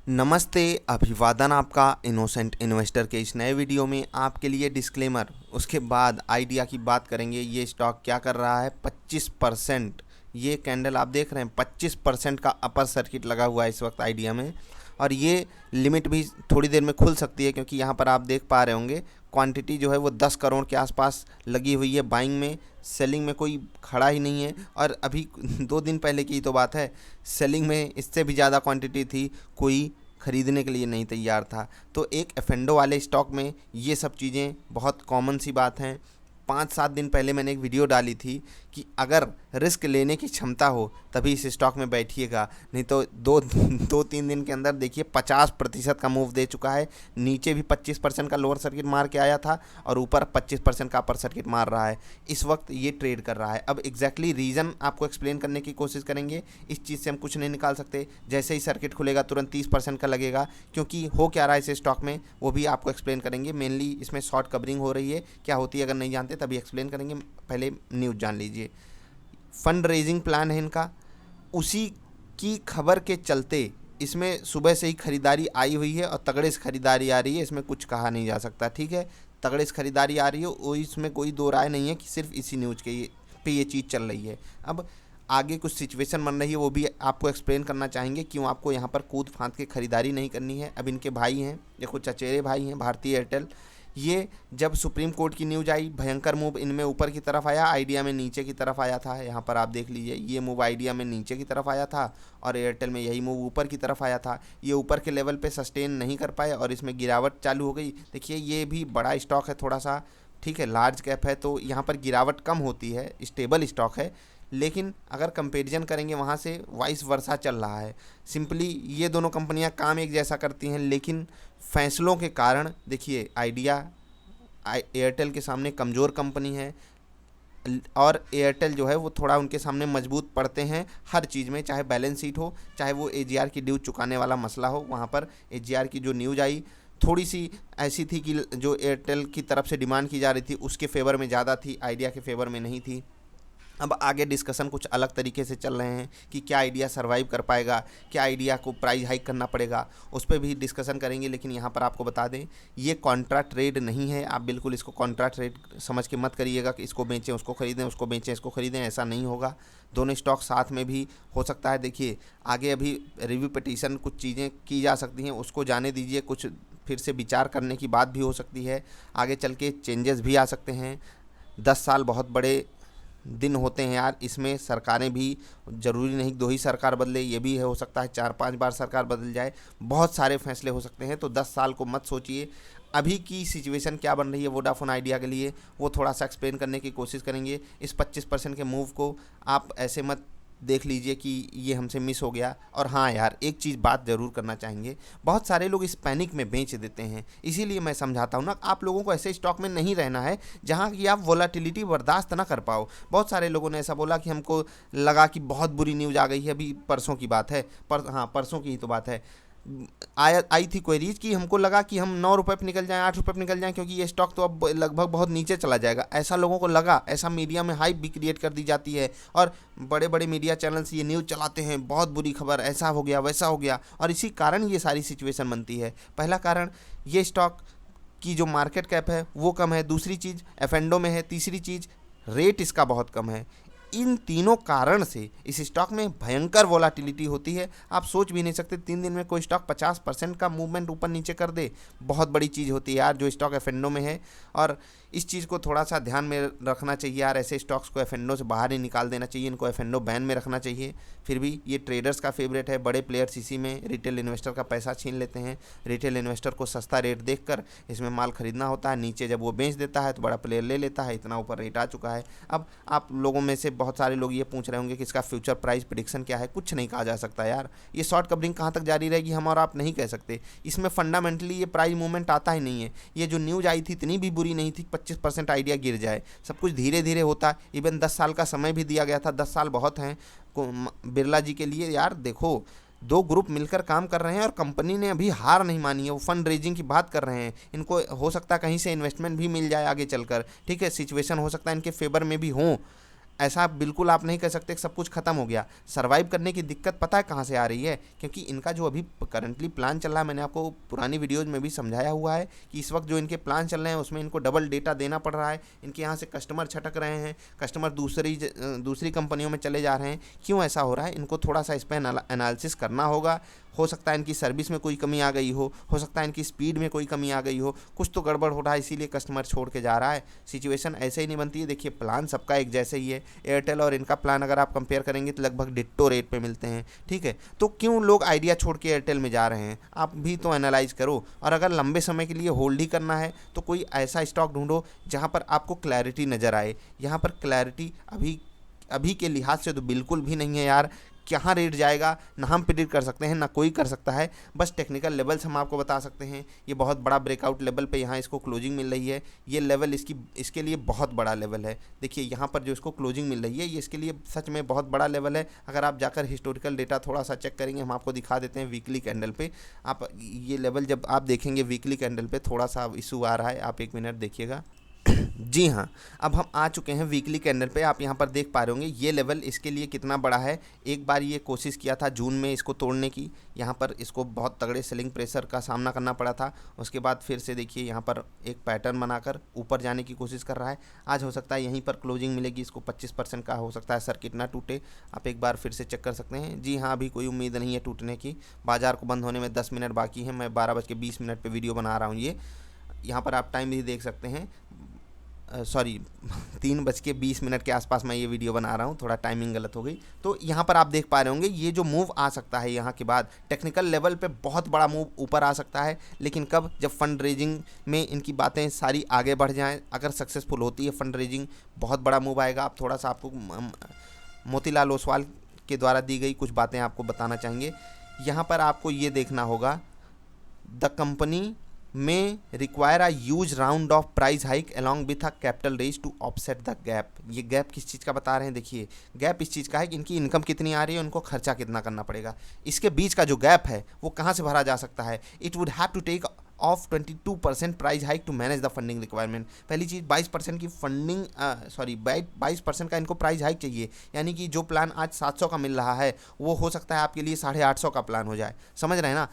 नमस्ते, अभिवादन आपका इनोसेंट इन्वेस्टर के इस नए वीडियो में आपके लिए डिस्क्लेमर। उसके बाद आइडिया की बात करेंगे। ये स्टॉक क्या कर रहा है, 25%। ये कैंडल आप देख रहे हैं, 25% का अपर सर्किट लगा हुआ है इस वक्त आइडिया में। और ये लिमिट भी थोड़ी देर में खुल सकती है, क्योंकि यहाँ पर आप देख पा रहे होंगे क्वांटिटी जो है वो 10 करोड़ के आसपास लगी हुई है बाइंग में। सेलिंग में कोई खड़ा ही नहीं है। और अभी 2 दिन पहले की तो बात है, सेलिंग में इससे भी ज़्यादा क्वांटिटी थी, कोई खरीदने के लिए नहीं तैयार था। तो एक एफेंडो वाले स्टॉक में ये सब चीज़ें बहुत कॉमन सी बात हैं। 5-7 दिन पहले मैंने एक वीडियो डाली थी कि अगर रिस्क लेने की क्षमता हो तभी इस स्टॉक में बैठिएगा, नहीं तो 2-3 दिन के अंदर देखिए 50% का मूव दे चुका है। नीचे भी 25% का लोअर सर्किट मार के आया था और ऊपर 25% का अपर सर्किट मार रहा है। इस वक्त ये ट्रेड कर रहा है। अब एग्जैक्टली रीज़न आपको एक्सप्लेन करने की कोशिश करेंगे। इस चीज़ से हम कुछ नहीं निकाल सकते, जैसे ही सर्किट खुलेगा तुरंत 30% का लगेगा, क्योंकि हो क्या रहा है इस स्टॉक में वो भी आपको एक्सप्लेन करेंगे। मेनली इसमें शॉर्ट कवरिंग हो रही है, क्या होती है अगर नहीं जानते तभी एक्सप्लेन करेंगे। पहले न्यूज़ जान लीजिए। फंड रेजिंग प्लान है इनका, उसी की खबर के चलते इसमें सुबह से ही खरीदारी आई हुई है और तगड़े से खरीदारी आ रही है। इसमें कुछ कहा नहीं जा सकता, ठीक है। तगड़े से खरीदारी आ रही है, वो इसमें कोई दो राय नहीं है कि सिर्फ इसी न्यूज़ के पे ये चीज़ चल रही है। अब आगे कुछ सिचुएशन बन रही है, वो भी आपको एक्सप्लेन करना चाहेंगे क्यों आपको यहाँ पर कूद फांद के खरीदारी नहीं करनी है। अब इनके भाई हैं, ये कुछ चचेरे भाई हैं, भारती एयरटेल। ये जब सुप्रीम कोर्ट की न्यूज़ आई, भयंकर मूव इनमें ऊपर की तरफ आया, आइडिया में नीचे की तरफ आया था। यहाँ पर आप देख लीजिए, ये मूव आइडिया में नीचे की तरफ आया था और एयरटेल में यही मूव ऊपर की तरफ आया था। ये ऊपर के लेवल पे सस्टेन नहीं कर पाए और इसमें गिरावट चालू हो गई। देखिए ये भी बड़ा स्टॉक है थोड़ा सा, ठीक है, लार्ज कैप है, तो यहाँ पर गिरावट कम होती है, स्टेबल स्टॉक है। लेकिन अगर कंपैरिजन करेंगे वहाँ से, वाइस वर्सा चल रहा है। सिंपली ये दोनों कंपनियाँ काम एक जैसा करती हैं, लेकिन फैसलों के कारण देखिए आइडिया एयरटेल के सामने कमज़ोर कंपनी है और एयरटेल जो है वो थोड़ा उनके सामने मजबूत पड़ते हैं हर चीज़ में, चाहे बैलेंस शीट हो, चाहे वो एजीआर की ड्यू चुकाने वाला मसला हो। वहाँ पर एजीआर की जो न्यूज़ आई थोड़ी सी ऐसी थी कि जो एयरटेल की तरफ से डिमांड की जा रही थी उसके फेवर में ज़्यादा थी, आइडिया के फेवर में नहीं थी। अब आगे डिस्कशन कुछ अलग तरीके से चल रहे हैं कि क्या आइडिया सरवाइव कर पाएगा, क्या आइडिया को प्राइस हाइक करना पड़ेगा, उस पर भी डिस्कशन करेंगे। लेकिन यहाँ पर आपको बता दें, ये कॉन्ट्रा ट्रेड नहीं है। आप बिल्कुल इसको कॉन्ट्रा ट्रेड समझ के मत करिएगा कि इसको बेचें उसको खरीदें, उसको बेचें इसको खरीदें, ऐसा नहीं होगा। दोनों स्टॉक साथ में भी हो सकता है। देखिए आगे अभी रिव्यू पिटीशन कुछ चीज़ें की जा सकती हैं, उसको जाने दीजिए, कुछ फिर से विचार करने की बात भी हो सकती है। आगे चल के चेंजेस भी आ सकते हैं। 10 साल बहुत बड़े दिन होते हैं यार, इसमें सरकारें भी ज़रूरी नहीं 2 ही सरकार बदले, ये भी है, हो सकता है 4-5 बार सरकार बदल जाए, बहुत सारे फैसले हो सकते हैं। तो 10 साल को मत सोचिए। अभी की सिचुएशन क्या बन रही है वोडाफोन आइडिया के लिए, वो थोड़ा सा एक्सप्लेन करने की कोशिश करेंगे। इस 25% के मूव को आप ऐसे मत देख लीजिए कि ये हमसे मिस हो गया। और हाँ यार, एक चीज़ बात ज़रूर करना चाहेंगे, बहुत सारे लोग इस पैनिक में बेच देते हैं, इसीलिए मैं समझाता हूँ ना, आप लोगों को ऐसे स्टॉक में नहीं रहना है जहाँ की आप वोलाटिलिटी बर्दाश्त ना कर पाओ। बहुत सारे लोगों ने ऐसा बोला कि हमको लगा कि बहुत बुरी न्यूज़ आ गई है, अभी परसों की बात है, हाँ परसों की ही तो बात है, आई थी क्वेरीज कि हमको लगा कि हम 9 रुपये पर निकल जाएं, 8 रुपये पर निकल जाएं, क्योंकि ये स्टॉक तो अब लगभग बहुत नीचे चला जाएगा। ऐसा लोगों को लगा, ऐसा मीडिया में हाइप भी क्रिएट कर दी जाती है और बड़े बड़े मीडिया चैनल्स ये न्यूज़ चलाते हैं, बहुत बुरी खबर, ऐसा हो गया वैसा हो गया, और इसी कारण ये सारी सिचुएशन बनती है। पहला कारण, ये स्टॉक की जो मार्केट कैप है वो कम है, दूसरी चीज़ एफेंडो में है, तीसरी चीज़ रेट इसका बहुत कम है। इन तीनों कारण से इस स्टॉक में भयंकर वोलाटिलिटी होती है। आप सोच भी नहीं सकते 3 दिन में कोई स्टॉक 50% का मूवमेंट ऊपर नीचे कर दे, बहुत बड़ी चीज़ होती है यार जो स्टॉक एफेंडो में है। और इस चीज़ को थोड़ा सा ध्यान में रखना चाहिए यार, ऐसे स्टॉक्स को एफेंडो से बाहर ही निकाल देना चाहिए, इनको एफेंडो बैन में रखना चाहिए। फिर भी ये ट्रेडर्स का फेवरेट है, बड़े प्लेयर्स इसी में रिटेल इन्वेस्टर का पैसा छीन लेते हैं। रिटेल इन्वेस्टर को सस्ता रेट देखकर इसमें माल खरीदना होता है, नीचे जब वो बेच देता है तो बड़ा प्लेयर ले लेता है, इतना ऊपर रेट आ चुका है। अब आप लोगों में से बहुत सारे लोग ये पूछ रहे होंगे कि इसका फ्यूचर प्राइस प्रेडिक्शन क्या है। कुछ नहीं कहा जा सकता यार, ये शॉर्ट कवरिंग कहाँ तक जारी रहेगी हम और आप नहीं कह सकते। इसमें फंडामेंटली ये प्राइस मूवमेंट आता ही नहीं है। ये जो न्यूज़ आई थी इतनी भी बुरी नहीं थी, 25% आइडिया गिर जाए, सब कुछ धीरे धीरे होता। इवन 10 साल का समय भी दिया गया था, 10 साल बहुत हैं बिरला जी के लिए यार। देखो 2 ग्रुप मिलकर काम कर रहे हैं और कंपनी ने अभी हार नहीं मानी है, वो फंड रेजिंग की बात कर रहे हैं। इनको हो सकता है कहीं से इन्वेस्टमेंट भी मिल जाए आगे चलकर, ठीक है, सिचुएशन हो सकता है इनके फेवर में भी हो। ऐसा बिल्कुल आप नहीं कह सकते कि सब कुछ खत्म हो गया। सर्वाइव करने की दिक्कत पता है कहाँ से आ रही है? क्योंकि इनका जो अभी करंटली प्लान चल रहा है, मैंने आपको पुरानी वीडियोज़ में भी समझाया हुआ है कि इस वक्त जो इनके प्लान चल रहे हैं उसमें इनको डबल डेटा देना पड़ रहा है। इनके यहाँ से कस्टमर छटक रहे हैं, कस्टमर दूसरी कंपनियों में चले जा रहे हैं। क्यों ऐसा हो रहा है? इनको थोड़ा सा इस पर एनालिसिस करना होगा। हो सकता है इनकी सर्विस में कोई कमी आ गई हो सकता है इनकी स्पीड में कोई कमी आ गई हो, कुछ तो गड़बड़ हो रहा है, इसीलिए कस्टमर छोड़ के जा रहा है। सिचुएशन ऐसे ही नहीं बनती है। देखिए प्लान सबका एक जैसे ही है। एयरटेल और इनका प्लान अगर आप कंपेयर करेंगे तो लगभग डिट्टो रेट पे मिलते हैं, ठीक है। तो क्यों लोग आइडिया छोड़ के एयरटेल में जा रहे हैं? आप भी तो एनालाइज करो। और अगर लंबे समय के लिए होल्ड ही करना है तो कोई ऐसा स्टॉक ढूंढो जहाँ पर आपको क्लैरिटी नज़र आए। यहाँ पर क्लैरिटी अभी के लिहाज से तो बिल्कुल भी नहीं है यार। कहाँ रेट जाएगा ना हम प्रिडिक्ट कर सकते हैं ना कोई कर सकता है। बस टेक्निकल लेवल्स हम आपको बता सकते हैं। ये बहुत बड़ा ब्रेकआउट लेवल पे यहाँ इसको क्लोजिंग मिल रही है। ये लेवल इसके लिए बहुत बड़ा लेवल है। देखिए यहाँ पर जो इसको क्लोजिंग मिल रही है ये इसके लिए सच में बहुत बड़ा लेवल है। अगर आप जाकर हिस्टोरिकल डेटा थोड़ा सा चेक करेंगे, हम आपको दिखा देते हैं वीकली कैंडल पे। आप ये लेवल जब आप देखेंगे वीकली कैंडल पे थोड़ा सा इशू आ रहा है, आप 1 मिनट देखिएगा। जी हाँ, अब हम आ चुके हैं वीकली कैंडल पे। आप यहाँ पर देख पा रहे होंगे ये लेवल इसके लिए कितना बड़ा है। एक बार ये कोशिश किया था जून में इसको तोड़ने की, यहाँ पर इसको बहुत तगड़े सेलिंग प्रेशर का सामना करना पड़ा था। उसके बाद फिर से देखिए यहाँ पर एक पैटर्न बनाकर ऊपर जाने की कोशिश कर रहा है। आज हो सकता है यहीं पर क्लोजिंग मिलेगी इसको 25% का, हो सकता है सर्किट ना टूटे। आप एक बार फिर से चेक कर सकते हैं। जी हाँ, अभी कोई उम्मीद नहीं है टूटने की। बाजार को बंद होने में 10 मिनट बाकी है। मैं 12:20 पर वीडियो बना रहा हूँ। ये यहाँ पर आप टाइम भी देख सकते हैं, सॉरी 3:20 के आसपास मैं ये वीडियो बना रहा हूँ, थोड़ा टाइमिंग गलत हो गई। तो यहाँ पर आप देख पा रहे होंगे ये जो मूव आ सकता है यहाँ के बाद टेक्निकल लेवल पे बहुत बड़ा मूव ऊपर आ सकता है। लेकिन कब? जब फंड रेजिंग में इनकी बातें सारी आगे बढ़ जाएं। अगर सक्सेसफुल होती है फंड रेजिंग, बहुत बड़ा मूव आएगा। आप थोड़ा सा आपको मोतीलाल ओसवाल के द्वारा दी गई कुछ बातें आपको बताना चाहेंगे। यहाँ पर आपको ये देखना होगा, the company may require a huge round of price hike along with a capital raise to offset the gap. ये गैप किस चीज़ का बता रहे हैं? देखिए गैप इस चीज़ का है कि इनकी इनकम कितनी आ रही है, उनको खर्चा कितना करना पड़ेगा। इसके बीच का जो गैप है वो कहाँ से भरा जा सकता है? It would have to take off 22% price hike to manage the funding requirement. पहली चीज़ 22% की फंडिंग 22% का इनको प्राइस हाइक चाहिए। यानी कि जो प्लान आज 700 का मिल रहा है वो हो सकता है आपके लिए 850 का प्लान हो जाए। समझ रहे हैं ना?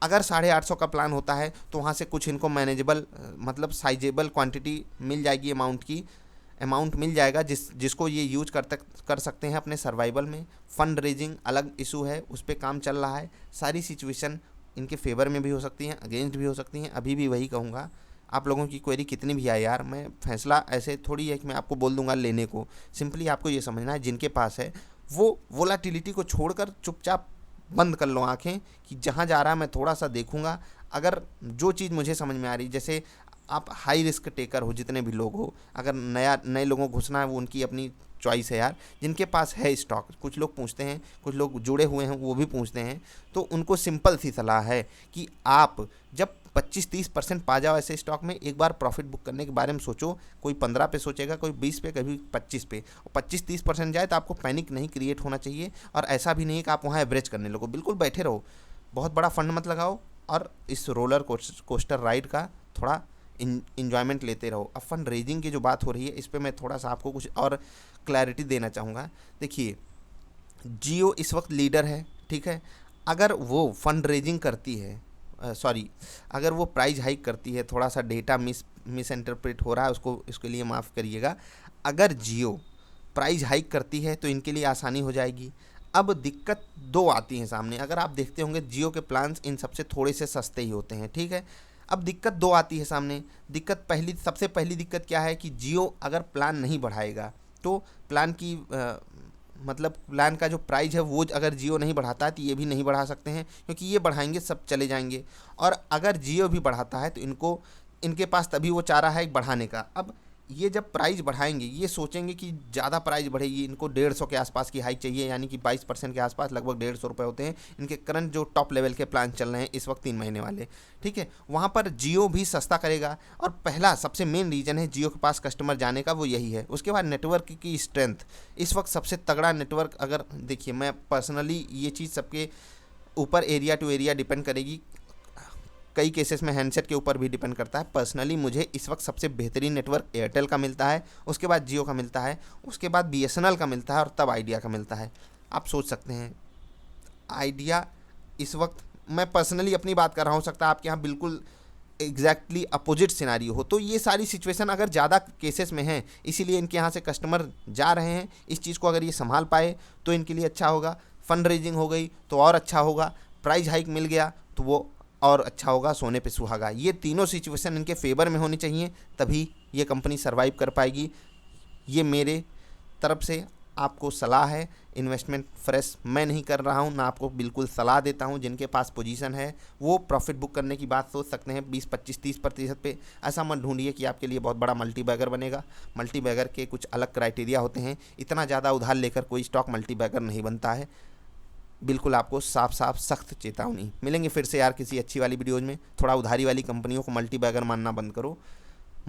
अगर 850 का प्लान होता है तो वहाँ से कुछ इनको मैनेजेबल मतलब साइजेबल क्वांटिटी मिल जाएगी, अमाउंट मिल जाएगा जिसको ये यूज कर सकते हैं अपने सर्वाइवल में। फंड रेजिंग अलग इशू है, उस पर काम चल रहा है। सारी सिचुएशन इनके फेवर में भी हो सकती हैं, अगेंस्ट भी हो सकती हैं। अभी भी वही कहूँगा, आप लोगों की क्वेरी कितनी भी आए यार, मैं फैसला ऐसे थोड़ी है कि मैं आपको बोल दूंगा लेने को। सिंपली आपको ये समझना है जिनके पास है वो वोलाटिलिटी को छोड़कर चुपचाप बंद कर लो आंखें कि जहाँ जा रहा है मैं थोड़ा सा देखूंगा। अगर जो चीज़ मुझे समझ में आ रही, जैसे आप हाई रिस्क टेकर हो, जितने भी लोग हो, अगर नए लोगों को घुसना है वो उनकी अपनी चॉइस है यार। जिनके पास है स्टॉक, कुछ लोग पूछते हैं, कुछ लोग जुड़े हुए हैं वो भी पूछते हैं, तो उनको सिंपल सी सलाह है कि आप जब 25-30% पा जाओ ऐसे स्टॉक में, एक बार प्रॉफिट बुक करने के बारे में सोचो। कोई 15 पे सोचेगा, कोई 20 पे, कभी 25 पे। और 25-30% जाए तो आपको पैनिक नहीं क्रिएट होना चाहिए। और ऐसा भी नहीं है कि आप वहाँ एवरेज करने लगो, बिल्कुल बैठे रहो, बहुत बड़ा फंड मत लगाओ और इस रोलर कोस्टर राइड का थोड़ा इन्जॉयमेंट लेते रहो। अब फंड रेजिंग की जो बात हो रही है इस पर मैं थोड़ा सा आपको कुछ और क्लैरिटी देना चाहूँगा। देखिए जियो इस वक्त लीडर है, ठीक है। अगर वो फंड रेजिंग करती है, अगर वो प्राइस हाइक करती है, थोड़ा सा डेटा मिस इंटरप्रेट हो रहा है, उसके लिए माफ़ करिएगा। अगर जियो प्राइस हाइक करती है तो इनके लिए आसानी हो जाएगी। अब दिक्कत 2 आती हैं सामने। अगर आप देखते होंगे जियो के प्लान्स इन सबसे थोड़े से सस्ते ही होते हैं, ठीक है। अब दिक्कत 2 आती है सामने। सबसे पहली दिक्कत क्या है कि जियो अगर प्लान नहीं बढ़ाएगा तो प्लान का जो प्राइस है वो अगर जियो नहीं बढ़ाता है तो ये भी नहीं बढ़ा सकते हैं, क्योंकि ये बढ़ाएंगे सब चले जाएंगे। और अगर जियो भी बढ़ाता है तो इनके पास तभी वो चारा है बढ़ाने का। अब ये जब प्राइस बढ़ाएंगे ये सोचेंगे कि ज़्यादा प्राइस बढ़ेगी, इनको 150 के आसपास की हाइक चाहिए, यानी कि 22% के आसपास, लगभग 150 रुपये होते हैं इनके करंट जो टॉप लेवल के प्लान चल रहे हैं इस वक्त 3 महीने वाले, ठीक है। वहाँ पर जियो भी सस्ता करेगा। और पहला सबसे मेन रीज़न है जियो के पास कस्टमर जाने का, वो यही है। उसके बाद नेटवर्क की स्ट्रेंथ, इस वक्त सबसे तगड़ा नेटवर्क, अगर देखिए मैं पर्सनली ये चीज़ सबके ऊपर एरिया टू एरिया डिपेंड करेगी। कई केसेस में हैंडसेट के ऊपर भी डिपेंड करता है। पर्सनली मुझे इस वक्त सबसे बेहतरीन नेटवर्क एयरटेल का मिलता है, उसके बाद जियो का मिलता है, उसके बाद BSNL का मिलता है और तब आइडिया का मिलता है। आप सोच सकते हैं आइडिया इस वक्त, मैं पर्सनली अपनी बात कर रहा हूँ, सकता है आपके यहाँ बिल्कुल एग्जैक्टली अपोजिट सिनारियो हो। तो ये सारी सिचुएशन अगर ज़्यादा केसेस में हैं, इसीलिए इनके यहाँ से कस्टमर जा रहे हैं। इस चीज़ को अगर ये संभाल पाए तो इनके लिए अच्छा होगा। फंड रेजिंग हो गई तो और अच्छा होगा, प्राइस हाइक मिल गया तो वो और अच्छा होगा, सोने पे सुहागा। ये तीनों सिचुएशन इनके फेवर में होनी चाहिए, तभी ये कंपनी सर्वाइव कर पाएगी। ये मेरे तरफ से आपको सलाह है। इन्वेस्टमेंट फ्रेश मैं नहीं कर रहा हूँ, ना आपको बिल्कुल सलाह देता हूँ। जिनके पास पोजीशन है वो प्रॉफिट बुक करने की बात सोच सकते हैं 20, 25, 30% पे। ऐसा मत ढूंढिए कि आपके लिए बहुत बड़ा मल्टी बैगर बनेगा। मल्टी बैगर के कुछ अलग क्राइटेरिया होते हैं। इतना ज़्यादा उधार लेकर कोई स्टॉक मल्टी बैगर नहीं बनता है। बिल्कुल आपको साफ साफ सख्त चेतावनी। मिलेंगे फिर से यार किसी अच्छी वाली वीडियोज़ में। थोड़ा उधारी वाली कंपनियों को मल्टी बैगर मानना बंद करो।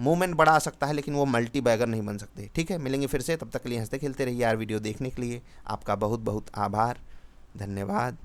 मूवमेंट बड़ा आ सकता है लेकिन वो मल्टी बैगर नहीं बन सकते। ठीक है, मिलेंगे फिर से, तब तक के लिए हंसते खेलते रहिए यार। वीडियो देखने के लिए आपका बहुत बहुत आभार, धन्यवाद।